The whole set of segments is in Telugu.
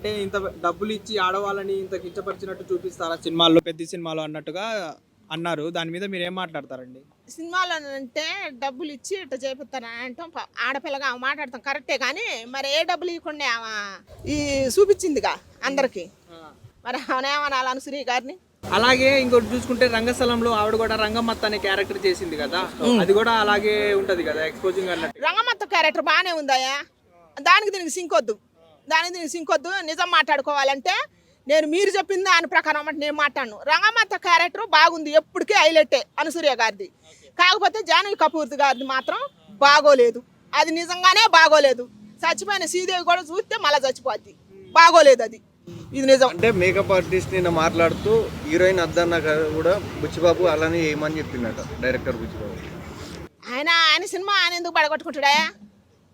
అంటే ఇంత డబ్బులు ఇచ్చి ఆడవాళ్ళని ఇంత కించపరిచినట్టు చూపిస్తారా సినిమాల్లో, పెద్ద సినిమాలో అన్నట్టుగా అన్నారు. దాని మీద మీరేం మాట్లాడతారండి? సినిమాలో అంటే డబ్బులు ఇచ్చి ఇట్లా చేపిస్తాను అంటాం ఆడపిల్లగా ఆమె మాట్లాడతాం కరెక్టే, కానీ మరి ఏ డబ్బులు ఇవ్వకుండా ఆమె ఈ చూపించిందిగా అందరికి, మరి ఆమెనేమనాలి అనుశ్రీ గారిని. అలాగే ఇంకోటి చూసుకుంటే రంగస్థలంలో ఆవిడ కూడా రంగమ్మత్త అనే క్యారెక్టర్ చేసింది కదా, అది కూడా అలాగే ఉంటది కదా ఎక్స్పోజింగ్ అన్నట్టు. రంగమ్మత్త క్యారెక్టర్ బాగానే ఉందాయా, దానికి దీనికి సింకొద్దు, దానికి దీనికి సింకొద్దు. నిజం మాట్లాడుకోవాలంటే నేను మీరు చెప్పిన దాని ప్రకారం అంటే నేను మాట్లాడను. రంగమ్మత్త క్యారెక్టర్ బాగుంది, ఎప్పటికీ హైలైటే అనుసూయ గారిది. కాకపోతే జాహ్నవి కపూర్ గారిది మాత్రం బాగోలేదు, అది నిజంగానే బాగోలేదు. చచ్చిపోయిన శ్రీదేవి కూడా చూస్తే మళ్ళీ చచ్చిపోద్ది, బాగోలేదు అది, ఇది నిజం. అంటే మేకప్ ఆర్టిస్ట్ నిన్న మాట్లాడుతూ హీరోయిన్ అద్దన్న కూడా బుచ్చిబాబు అలానే ఏమని చెప్పిందట డైరెక్టర్ బుచ్చిబాబు. ఆయన సినిమా ఆయన ఎందుకు పడగొట్టుకుంటాడా,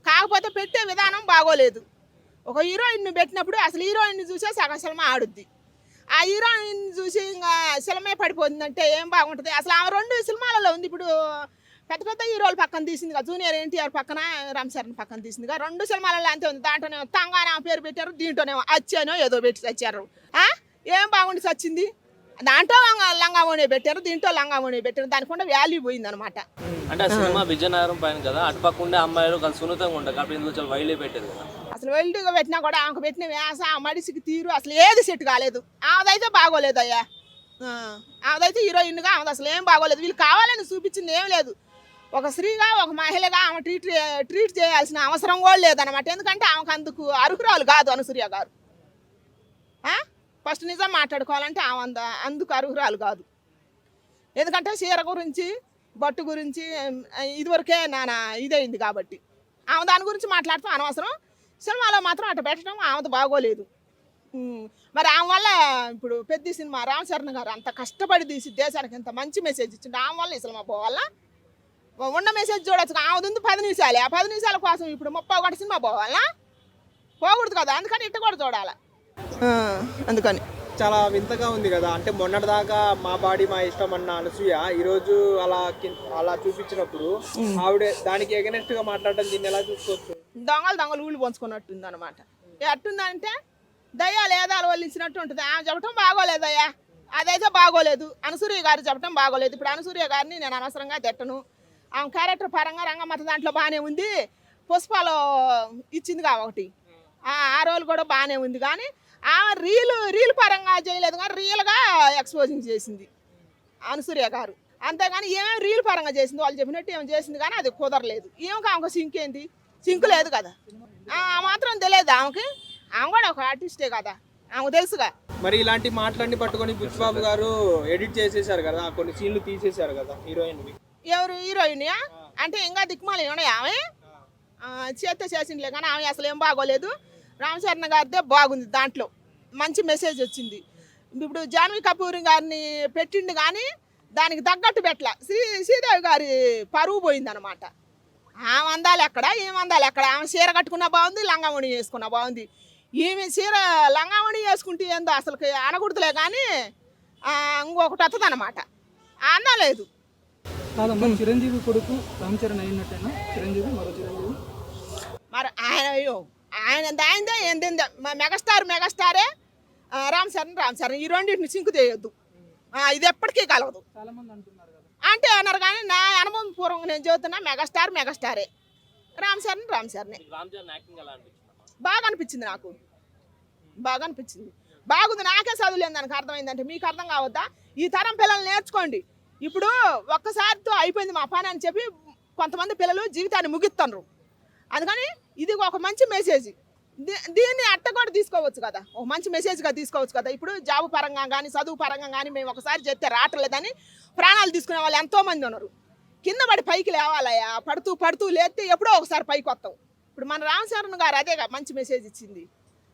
కాకపోతే పెట్టే విధానం బాగోలేదు. ఒక హీరోయిన్ పెట్టినప్పుడు అసలు హీరోయిన్ చూసే సగం సినిమా ఆడుద్ది, ఆ హీరోయిన్ చూసి ఇంకా సినిమా పడిపోతుందంటే ఏం బాగుంటుంది. అసలు ఆమె 2 సినిమాలలో ఉంది. ఇప్పుడు పెద్ద పెద్ద హీరోలు పక్కన తీసిందిగా, జూనియర్ ఎన్టీఆర్ పక్కన రామ్ చరణ్ పక్కన తీసిందిగా, 2 సినిమాలలో అంతే ఉంది. దాంట్లోనే తంగానే పేరు పెట్టారు, దీంట్లోనేమో అచ్చానో ఏదో పెట్టి చచ్చారు. ఏం బాగుండి చచ్చింది, దాంట్లో లంగామోనే పెట్టారు, దీంట్లో లంగామోనే పెట్టారు, దానికి కూడా వాల్యూ పోయింది అనమాట. అంటే ఆ సినిమా విజయనగరం పైన కదా, అటుపక్క ఉండే అమ్మాయిలు కలిసి సున్నితంగా ఉంటారు కాబట్టి ఇందులో చాలా వైలే పెట్టారు కదా. అసలు వెల్డ్గా పెట్టినా కూడా ఆమెకు పెట్టిన వేస, ఆ మడిసికి తీరు అసలు ఏది సెట్ కాలేదు. ఆమెదైతే బాగోలేదు అయ్యా, ఆమెదైతే హీరోయిన్గా ఆమెది అసలు ఏం బాగోలేదు. వీళ్ళు కావాలని చూపించింది ఏం లేదు. ఒక స్త్రీగా ఒక మహిళగా ఆమె ట్రీట్ చేయాల్సిన అవసరం కూడా లేదనమాట. ఎందుకంటే ఆమెకు అందుకు అర్హురాలు కాదు అనుసూయ గారు. ఫస్ట్ నిజం మాట్లాడుకోవాలంటే ఆమె అందుకు అర్హురాలు కాదు. ఎందుకంటే చీర గురించి బట్టు గురించి ఇదివరకే ఇదైంది కాబట్టి ఆమె దాని గురించి మాట్లాడటం అనవసరం. సినిమాలో మాత్రం అట్లా పెట్టడం ఆమెది బాగోలేదు. మరి ఆమె వల్ల ఇప్పుడు పెద్ద సినిమా రామ్ చరణ్ గారు అంత కష్టపడి తీసి దేశానికి ఎంత మంచి మెసేజ్ ఇచ్చిండు, ఆమె వల్ల ఈ సినిమా పోవాలా? ఉన్న మెసేజ్ చూడొచ్చు. ఆమెది ఉంది 10 నిమిషాలే, ఆ 10 నిమిషాల కోసం ఇప్పుడు 30 గంట సినిమా పోవాలా? పోకూడదు కదా, అందుకని ఇట్ట కూడా చూడాలి. అందుకని చాలా వింతగా ఉంది కదా. అంటే మొన్నటిదాకా మా బాడీ మా ఇష్టం అన్న అనసూయ ఈరోజు అలా చూపించినప్పుడు ఆవిడ దానికి ఎగనెస్ట్ గా మాట్లాడడం, దీన్ని ఎలా చూసుకోవచ్చు? దొంగలు ఊళ్ళు పంచుకున్నట్టుంది అనమాట. ఎట్టుందంటే దయ్యాలు ఏదాలు వల్లించినట్టు ఉంటుంది. ఆమె చెప్పడం బాగోలేదయ్యా, అదైతే బాగోలేదు. అనసూయ గారు చెప్పడం బాగోలేదు. ఇప్పుడు అనసూయ గారిని నేను అనవసరంగా తిట్టను. ఆమె క్యారెక్టర్ పరంగా రంగమ్మత దాంట్లో బాగానే ఉంది, పుష్పాలో ఇచ్చిందిగా ఒకటి, ఆ రోల్ కూడా బాగానే ఉంది. కానీ ఆమె రీల్ పరంగా చేయలేదు, కానీ రియల్గా ఎక్స్పోజింగ్ చేసింది అనసూయ గారు. అంతేగాని ఏమేమి రీల్ పరంగా చేసింది, వాళ్ళు చెప్పినట్టు ఏమి చేసింది, కానీ అది కుదరలేదు. ఏమికి ఆమెకు సింక్ ఏంటి, సింక్ లేదు కదా, మాత్రం తెలియదు ఆమెకి. ఆమె కూడా ఒక ఆర్టిస్టే కదా, ఆమెకు తెలుసుగా. మరి ఇలాంటి మాటలన్నీ పట్టుకొని బుచ్చిబాబు గారు ఎడిట్ చేసేసారు కదా, కొన్ని సీన్లు తీసేశారు కదా హీరోయిన్. ఎవరు హీరోయిన్ అంటే ఇంకా దిక్కుమాలి ఉన్నాయి. ఆమె చేస్తే చేసిందిలే, కానీ ఆమె అసలు ఏం బాగోలేదు. రామ్ చరణ్ గారిదే బాగుంది, దాంట్లో మంచి మెసేజ్ వచ్చింది. ఇప్పుడు జాహ్నవి కపూర్ గారిని పెట్టిండు కానీ దానికి తగ్గట్టు పెట్టల. శ్రీదేవి గారి పరువు పోయిందనమాట. ఆమె అందాలు ఎక్కడ, ఏమి అందాలు ఎక్కడ. ఆమె చీర కట్టుకున్నా బాగుంది, లంగామణి వేసుకున్నా బాగుంది. ఈమె చీర లంగామణి వేసుకుంటే ఏందో అసలు అనకూడదులే, కానీ ఇంకొకటి వస్తుంది అనమాట, అనలేదు. చిరంజీవి కొడుకు రామ్ చరణ్ అయినట్టేనా? చిరంజీవి మరో చిరంజీవి మరి ఆయనదే ఏంది మెగాస్టారే రామ్ చరణ్ ఈ రెండింటిని సింకు చేయొద్దు, ఇది ఎప్పటికీ కలవదు. చాలా మంది అంటున్నారు కదా, అంటే అన్నారు, కానీ నా అనుభవం పూర్వంగా నేను చదువుతున్నా మెగాస్టారే రామ్ చరణే. బాగా అనిపించింది, నాకు బాగా అనిపించింది, బాగుంది. నాకే చదువులేని దానికి అర్థమైందంటే మీకు అర్థం కావద్దా? ఈ తరం పిల్లలు నేర్చుకోండి. ఇప్పుడు ఒక్కసారితో అయిపోయింది మా పని అని చెప్పి కొంతమంది పిల్లలు జీవితాన్ని ముగిస్తున్నారు. అందుకని ఇది ఒక మంచి మెసేజ్, దీన్ని అట్ట కూడా తీసుకోవచ్చు కదా, ఒక మంచి మెసేజ్గా తీసుకోవచ్చు కదా. ఇప్పుడు జాబు పరంగా కానీ చదువు పరంగా కానీ మేము ఒకసారి చెప్తే రావట్లేదని ప్రాణాలు తీసుకునే వాళ్ళు ఎంతోమంది ఉన్నారు. కింద పడి పైకి లేవాలయ్యా, పడుతూ లేస్తే ఎప్పుడో ఒకసారి పైకి వస్తాం. ఇప్పుడు మన రామ్ చరణ్ గారు అదేగా మంచి మెసేజ్ ఇచ్చింది,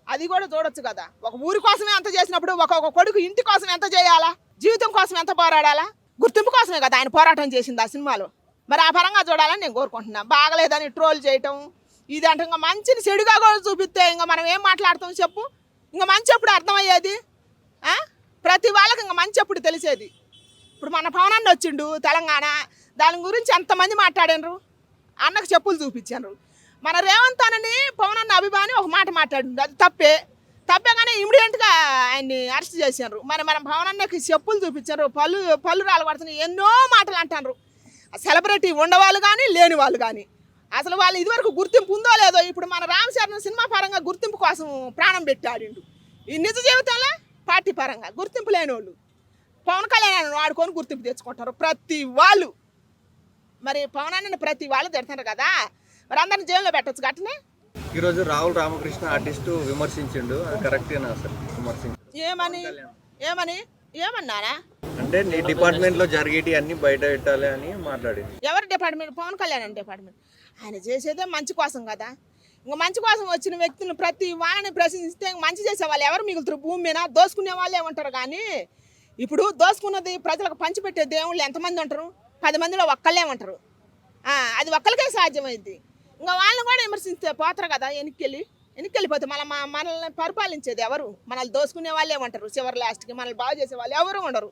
అది కూడా చూడొచ్చు కదా. ఒక ఊరి కోసమే ఎంత చేసినప్పుడు ఒక కొడుకు ఇంటి కోసం ఎంత చేయాలా, జీవితం కోసం ఎంత పోరాడాలా, గుర్తింపు కోసమే కదా ఆయన పోరాటం చేసింది ఆ సినిమాలో. మరి ఆ పరంగా చూడాలని నేను కోరుకుంటున్నా. బాగలేదని ట్రోల్ చేయటం ఇది అంటే ఇంకా మంచిని చెడుగా కూడా చూపిస్తే ఇంకా మనం ఏం మాట్లాడతాం చెప్పు? ఇంకా మంచి ఎప్పుడు అర్థమయ్యేది, ప్రతి వాళ్ళకి ఇంకా మంచి ఎప్పుడు తెలిసేది. ఇప్పుడు మన పవన్ అన్న వచ్చిండు తెలంగాణ, దాని గురించి ఎంతమంది మాట్లాడినరు, అన్నకు చెప్పులు చూపించారు. మన రేవంత్ అన్నని పవన్ అన్న అభిమాని ఒక మాట మాట్లాడిండు, అది తప్పే. తప్పే కానీ ఇమీడియట్గా ఆయన్ని అరెస్ట్ చేశారు. మరి మన భవనానికి చెప్పులు చూపించారు, పళ్ళు రాలబడుతున్నాయి, ఎన్నో మాటలు అంటారు. సెలబ్రిటీ ఉండేవాళ్ళు కానీ లేని వాళ్ళు కానీ అసలు వాళ్ళు ఇదివరకు గుర్తింపు ఉందో లేదో. ఇప్పుడు మన రామ్ చరణ్ సినిమా పరంగా గుర్తింపు కోసం ప్రాణం పెట్టాడిండు. ఈ నిజ జీవితంలో పార్టీ పరంగా గుర్తింపు లేని వాళ్ళు పవన్ కళ్యాణ్ వాడుకొని గుర్తింపు తెచ్చుకుంటారు ప్రతి వాళ్ళు. మరి పవన్ అన్నని ప్రతి వాళ్ళు తిడతారు కదా, మరి అందరిని జైల్లో పెట్టచ్చు గట్టనే. ఈరోజు రాహుల్ రామకృష్ణ ఆర్టిస్టు విమర్శించిండు, అది కరెక్టేనా అసలు విమర్శించు? ఏమన్నారా అంటే నీ డిపార్ట్మెంట్లో జరిగేటి అన్ని బయట పెట్టాలి అని మాట్లాడింది. ఎవరి డిపార్ట్మెంట్? పవన్ కళ్యాణ్ డిపార్ట్మెంట్. ఆయన చేసేదే మంచి కోసం కదా. ఇంకా మంచి కోసం వచ్చిన వ్యక్తులను ప్రతి వాళ్ళని ప్రశ్నిస్తే మంచి చేసే వాళ్ళు ఎవరు మిగులుతారు? భూమి మీద దోసుకునే వాళ్ళే ఉంటారు. కానీ ఇప్పుడు దోసుకున్నది ప్రజలకు పంచిపెట్టే దేవుళ్ళు ఎంతమంది ఉంటారు? 10 మందిలో ఒక్కళ్ళే ఉంటారు. అది ఒక్కరికే సాధ్యమైంది. ఇంకా వాళ్ళని కూడా విమర్శిస్తే పోతారు కదా. వెనక్కి మళ్ళీ మనల్ని పరిపాలించేది ఎవరు? మనల్ని దోసుకునే వాళ్ళే ఉంటారు. చివరి లాస్ట్కి మనల్ని బాగు చేసే వాళ్ళు ఎవరు ఉండరు.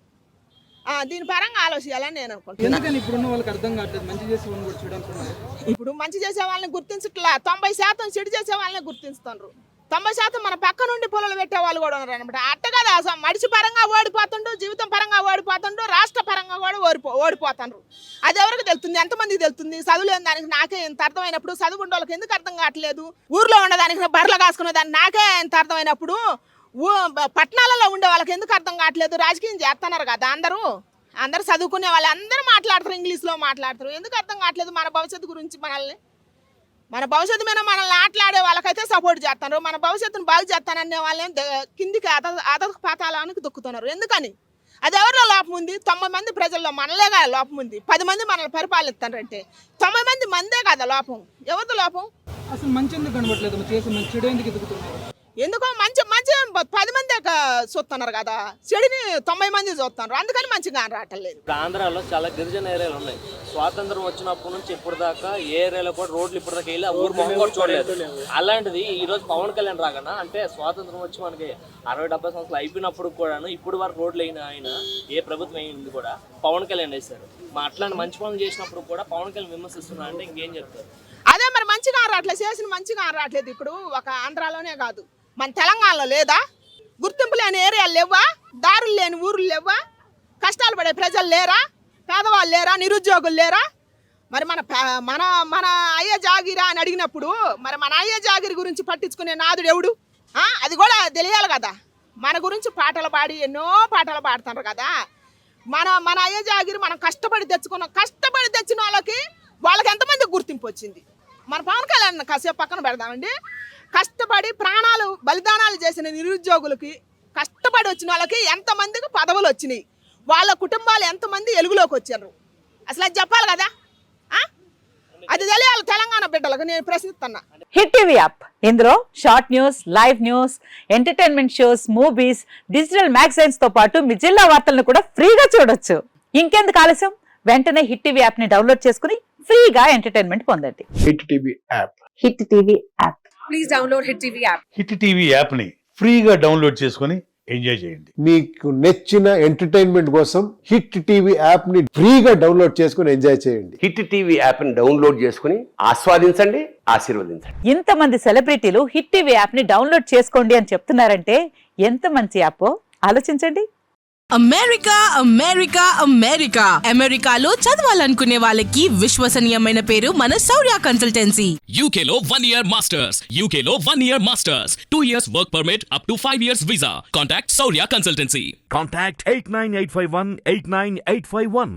దీని పరంగా ఆలోచించాలని నేను అనుకుంటున్నాను. ఎందుకని ఇప్పుడున్న వాళ్ళకి అర్థం కావట్లేదు మంచి చేసే వాళ్ళని కూడా చూడాలనుకున్నారు. ఇప్పుడు మంచి చేసే వాళ్ళని గుర్తించట్లా, 90% చెడు చేసే వాళ్ళని గుర్తిస్తున్నారు. 90% మన పక్క నుండి పొలాలు పెట్టే వాళ్ళు కూడా ఉన్నారు అనమాట. అట్ట కదా అసలు మనిషి పరంగా ఓడిపోతుండ్రు, జీవితం పరంగా ఓడిపోతుండ్రు, రాష్ట్ర పరంగా కూడా ఓడిపోతుండ్రు. అది ఎవరికి తెలుస్తుంది? ఎంతమందికి తెలుస్తుంది? చదువులేని దానికి నాకే ఇంత అర్థమైనప్పుడు చదువు ఉండే వాళ్ళకి ఎందుకు అర్థం కావట్లేదు? ఊర్లో ఉండడానికి బర్రెలు కాసుకునే దానికి నాకే ఇంత అర్థమైనప్పుడు పట్టణాలలో ఉండే వాళ్ళకి ఎందుకు అర్థం కావట్లేదు? రాజకీయం చేస్తున్నారు కదా అందరూ చదువుకునే వాళ్ళు అందరూ మాట్లాడతారు, ఇంగ్లీష్లో మాట్లాడతారు. ఎందుకు అర్థం కావట్లేదు? మన భవిష్యత్తు గురించి మన భవిష్యత్తు మీద మనల్ని ఆటలాడే వాళ్ళకైతే సపోర్ట్ చేస్తున్నారు. మన భవిష్యత్తును బాగు చేస్తాననే వాళ్ళని కిందికి అదక పాతాళానికి దొక్కుతున్నారు. ఎందుకని? అది ఎవరిలో లోపం ఉంది? 90 మంది ప్రజల్లో మనలేగా లోపం ఉంది. 10 మంది మనల్ని పరిపాలిస్తారంటే 90 మందే కదా లోపం. ఎవరిది లోపం? అసలు మంచి ఎందుకు కనబడలేదు? చేసే మంచి చెడు ఎందుకు ఎదుగుతున్నారు? ఎందుకో మంచి 10 మందే చూస్తున్నారు కదా, చెడుని 90 మంది చూస్తున్నారు. అందుకని మంచిగా రావట్లేదు. ఇప్పుడు ఆంధ్రాలో చాలా గిరిజన ఏరియాలు ఉన్నాయి. స్వాతంత్రం వచ్చినప్పటి నుంచి ఇప్పుడు దాకా ఏ ఏరియాలో కూడా రోడ్లు ఇప్పుడు దాకా వెళ్ళి ఆ ఊరు మొహం కూడా చూడలేదు. అలాంటిది ఈ రోజు పవన్ కళ్యాణ్ రాకనా అంటే స్వాతంత్రం వచ్చి మనకి 60-70 సంవత్సరాలు అయిపోయినప్పుడు కూడాను ఇప్పుడు వరకు రోడ్లు అయినా ఆయన ఏ ప్రభుత్వం అయింది కూడా పవన్ కళ్యాణ్ వేశారు. అట్లాంటి మంచి పనులు చేసినప్పుడు కూడా పవన్ కళ్యాణ్ విమర్శిస్తున్నారు అంటే ఇంకేం చెప్తారు? అదే మరి మంచిగా రావట్లేదు, చేసిన మంచిగా రావట్లేదు. ఇప్పుడు ఒక ఆంధ్రాలోనే కాదు, మన తెలంగాణలో లేదా? గుర్తింపు లేని ఏరియాలు లేవా? దారులు లేని ఊర్లు లేవా? కష్టాలు పడే ప్రజలు లేరా? పేదవాళ్ళు లేరా? నిరుద్యోగులు లేరా? మరి మన అయ్య జాగిరా అని అడిగినప్పుడు మరి మన అయ్య జాగిరి గురించి పట్టించుకునే నాదుడు ఎవడు? అది కూడా తెలియాలి కదా. మన గురించి పాటలు పాడి ఎన్నో పాటలు పాడుతున్నారు కదా. మన అయ్య జాగిరి మనం కష్టపడి తెచ్చిన వాళ్ళకి ఎంతమంది గుర్తింపు వచ్చింది? మన పవన్ కళ్యాణ్ కాసేపు పక్కన పెడదామండి. కష్టపడి ప్రాణాలు బలిదానాలు చేసిన నిరుద్యోగులకి, కష్టపడి వచ్చిన వాళ్ళకి ఎంతమందికి పదవులు వచ్చినాయి? వాళ్ళ కుటుంబాలు ఎంతమంది వెలుగులోకి వచ్చారు? అసలు అది చెప్పాలి కదా. అది తెలియాలి తెలంగాణ బిడ్డలకు. నేను ప్రశ్నిస్తున్నా. హిట్ టీవీ యాప్, ఇందులో short news, live news, entertainment shows, movies, digital magazines తో పాటు మీ జిల్లా వార్తలను కూడా ఫ్రీగా చూడొచ్చు. ఇంకెందుకు ఆలస్యం? వెంటనే హిట్ టీవీ యాప్ ని డౌన్లోడ్ చేసుకుని ఫ్రీగా ఎంటర్టైన్మెంట్ పొందండి. Hit TV app. Hit TV app. Please download hit TV app. Hit TV app ని ఫ్రీగా డౌన్లోడ్ చేసుకుని ఎంజాయ్ చేయండి. మీకు నచ్చిన ఎంటర్టైన్మెంట్ కోసం హిట్ టీవీ యాప్ ని ఫ్రీగా డౌన్లోడ్ చేసుకుని ఎంజాయ్ చేయండి. హిట్ టీవీ యాప్ ని డౌన్లోడ్ చేసుకుని ఆస్వాదించండి, ఆశీర్వదించండి. ఇంతమంది సెలబ్రిటీలు హిట్ టీవీ యాప్ ని డౌన్లోడ్ చేసుకోండి అని చెప్తున్నారంటే ఎంత మంచి యాప్ ఆలోచించండి. అమెరికా అమెరికా అమెరికా అమెరికాలో చదవాలనుకునే వాళ్ళకి విశ్వసనీయమైన పేరు మన శౌర్య కన్సల్టెన్సీ. UK లో 1 year masters, UK లో 1 year masters, 2 years work permit up to 5 years visa. Contact Saurya Consultancy. Contact 89851 89851.